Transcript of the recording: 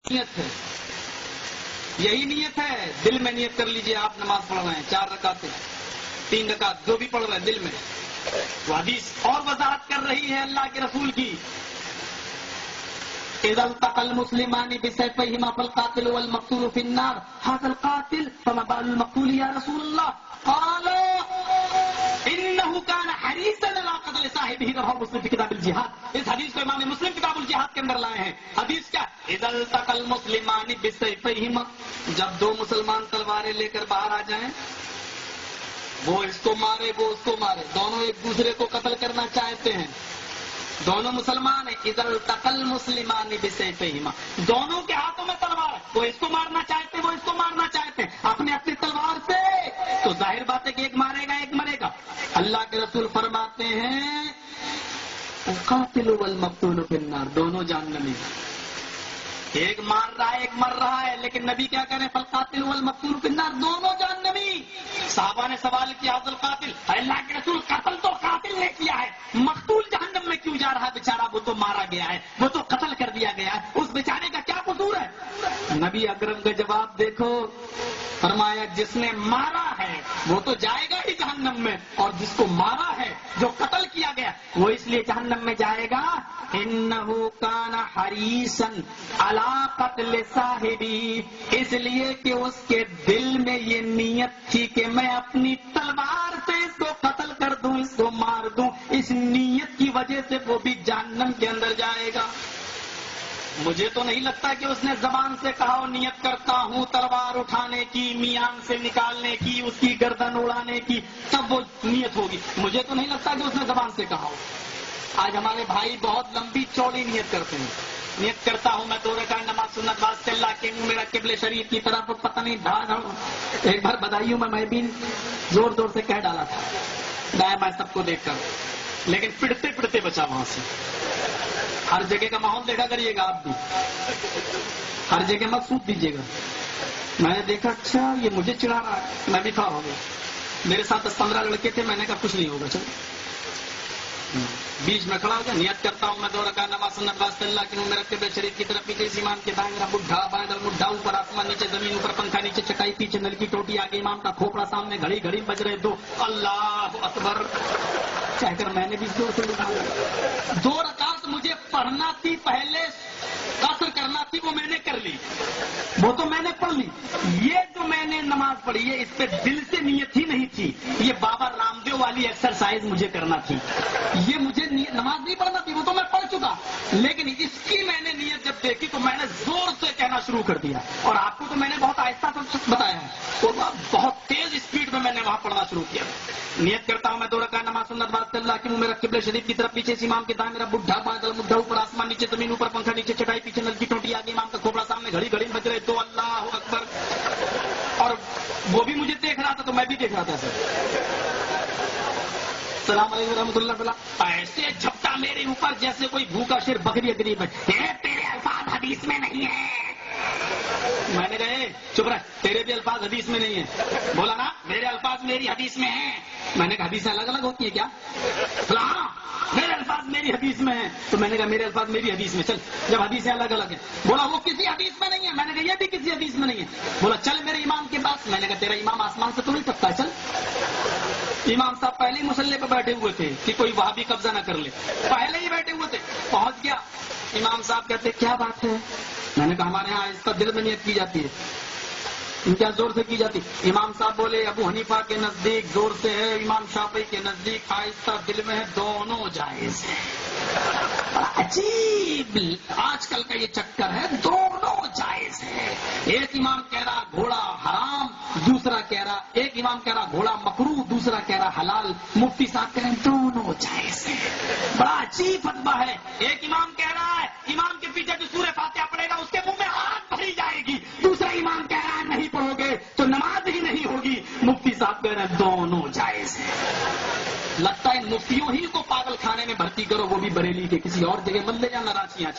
نیت ہے، یہی نیت ہے، دل میں نیت کر لیجئے آپ نماز پڑھ رہے ہیں 4 رکعتیں 3 رکعت جو بھی پڑھ رہے ہیں دل میں، وہ حدیث اور وضاحت کر رہی ہے اللہ کے رسول کی. اذا التقى المسلمان بسيفيهما فالقاتل والمقتول في النار هذا القاتل فما بال المقتول يا رسول الله قال انه كان حريصا على قتل صاحبه رواه مسلم في کتاب الجهاد. اس حدیث کو امام مسلم کتاب الجہاد کے اندر لائے ہیں. حدیث کیا؟ اذا التقى المسلمان بسيفيهما، جب 2 مسلمان تلواریں لے کر باہر آ جائیں، وہ اس کو مارے وہ اس کو مارے، دونوں ایک دوسرے کو قتل کرنا چاہتے ہیں، دونوں مسلمان ہیں. اذا التقى المسلمان بسيفيهما، دونوں کے ہاتھوں میں تلوار ہے، وہ اس کو مارنا چاہتے ہیں وہ اس کو مارنا چاہتے ہیں اپنے اپنی تلوار سے، تو ظاہر بات ہے کہ ایک مارے گا ایک مرے گا. اللہ کے رسول فرماتے ہیں القاتل والمقتول في النار، دونوں جہنمی، ایک مار رہا ہے ایک مر رہا ہے، لیکن نبی کیا کہہ رہے ہیں فالقاتل والمقتول في النار، دونوں جہنمی. صحابہ نے سوال کیا حضرت قاتل، اللہ کے رسول قتل تو قاتل نے کیا ہے، مقتول جہنم میں کیوں جا رہا ہے بیچارہ، وہ تو مارا گیا ہے، وہ تو قتل کر دیا گیا ہے، اس بیچارے کا کیا قصور ہے؟ نبی اکرم کا جواب دیکھو، فرمایا جس نے مارا ہے وہ تو جائے گا ہی جہنم میں، اور جس کو مارا ہے جو قتل کیا گیا وہ اس لیے جہنم میں جائے گا انه کان حریصا علی قتل صاحبی، اس لیے کہ اس کے دل میں یہ نیت تھی کہ میں اپنی تلوار سے اس کو قتل کر دوں، اس کو مار دوں، اس نیت کی وجہ سے وہ بھی جہنم کے اندر جائے گا. مجھے تو نہیں لگتا کہ اس نے زبان سے کہا ہو نیت کرتا ہوں تلوار اٹھانے کی، میان سے نکالنے کی، اس کی گردن اڑانے کی، تب وہ نیت ہوگی. مجھے تو نہیں لگتا کہ اس نے زبان سے کہا ہو. آج ہمارے بھائی بہت لمبی چوڑی نیت کرتے ہیں، نیت کرتا ہوں میں 2 رکعت نماز سنت واسطے اللہ کے منہ میرا قبلہ شریف کی طرف پتہ نہیں ڈھا. ایک بار بدایوں میں بھی زور زور سے کہہ ڈالا تھا دائیں بائیں سب کو دیکھ کر، لیکن پڑتے پڑتے بچا وہاں سے. ہر جگہ کا ماحول دیکھا کریے گا آپ بھی، ہر جگہ مت سوچ دیجیے گا. میں نے دیکھا اچھا یہ مجھے چڑھا رہا ہے، میں بھی کھڑا ہو گیا. میرے ساتھ 10-15 لڑکے تھے، میں نے کہا کچھ نہیں ہوگا، چلو بیچ میں کھڑا ہو گیا. نیت کرتا ہوں میں 2 رکعت نماز سنت واسطے اللہ کے منہ میرا قبلہ شریف کی طرف، پیچھے امام کے دائیں میرا بڈھا، بائیں مڈھا، اوپر آسمان نیچے زمین، اوپر پنکھا نیچے چٹائی، پیچھے نل کی ٹوٹی، آگے امام کا کھوپڑا، سامنے گھڑی گھڑی بج رہے 2 اللہ اکبر کہہ کر میں نے بھی زور سے نکالا. 2 رکعت مجھے پڑھنا تھی، پہلے قصر کرنا تھی، وہ میں نے کر لی، وہ تو میں نے پڑھ لی. یہ جو میں نے نماز پڑھی ہے اس پہ دل سے نیت ہی نہیں تھی، یہ بابا رام دیو والی ایکسرسائز مجھے کرنا تھی. یہ مجھے نماز نہیں پڑھنا تھی، وہ تو میں پڑھ چکا، لیکن اس کی میں نے نیت جب دیکھی تو میں نے زور سے کہنا شروع کر دیا. اور آپ کو تو میں نے بہت آہستہ بتایا ہے، اور بہت تیز اسپیڈ میں نے وہاں پڑھنا شروع کیا. نیت کرتا ہوں میں 2 رکعت نماز سنت واسطے اللہ کے منہ میرا قبلہ شریف کی طرف، پیچھے سے امام کے دائیں میرا بڈھا، بائیں مڈھا، اوپر آسمان نیچے زمین، اوپر پنکھا نیچے چٹائی، پیچھے نل کی ٹوٹی، آگے امام کا کھوپڑا، سامنے گھڑی گھڑی بج رہے 2 اللہ اکبر. اور وہ بھی مجھے دیکھ رہا تھا تو میں بھی دیکھ رہا تھا. السلام علیکم ورحمۃ اللہ وبرکاتہ. ایسے جھپٹا میرے اوپر جیسے کوئی بھوکا شیر بکری قریب ہے. تیرے الفاظ حدیث میں نہیں ہے. میں نے کہا چپ رہ، تیرے بھی الفاظ حدیث میں نہیں ہے. بولا نا میرے الفاظ میری حدیث میں ہیں. میں نے کہا حدیثیں الگ الگ ہوتی ہیں کیا؟ ہاں میرے الفاظ میری حدیث میں ہیں. تو میں نے کہا میرے الفاظ میری حدیث میں. چل جب حدیثیں الگ الگ ہیں. بولا وہ کسی حدیث میں نہیں ہے. میں نے کہا یہ بھی کسی حدیث میں نہیں ہے. بولا چل میرے امام کے پاس. میں نے کہا تیرا امام آسمان سے تو نہیں سکتا. چل. امام صاحب پہلے ہی مسلح پہ بیٹھے ہوئے تھے کہ کوئی وہاں بھی قبضہ نہ کر لے، پہلے ہی بیٹھے ہوئے تھے. پہنچ گیا، امام صاحب کہتے کیا بات ہے؟ میں نے کہا ہمارے ہاں اس کا دل میں نیت کی جاتی ہے. کیا زور سے کی جاتی؟ امام صاحب بولے ابو حنیفہ کے نزدیک زور سے ہے، امام شافعی کے نزدیک آہستہ دل میں ہے، دونوں جائز ہیں. عجیب آج کل کا یہ چکر ہے، دونوں جائز ہے. ایک امام کہہ رہا گھوڑا حرام، دوسرا کہہ رہا، ایک امام کہہ رہا گھوڑا مکروہ، دوسرا کہہ رہا حلال. مفتی صاحب کہہ رہے ہیں دونوں جائز ہیں. بڑا عجیب فتویٰ ہے. ایک امام کہہ رہا ہے امام کے پیچھے جو سورہ فاتحہ پڑھے گا اس کے منہ میں آگ بھری جائے گی. دوسرا امام کہہ رہا ہے نہیں پڑھو گے تو نماز ہی نہیں ہوگی. مفتی صاحب کہہ رہے ہیں دونوں جائز ہیں. لگتا ہے مفتیوں ہی کو پاگل خانے میں بھرتی کرو، وہ بھی بریلی کے، کسی اور جگہ مت لے جانا راچیاں.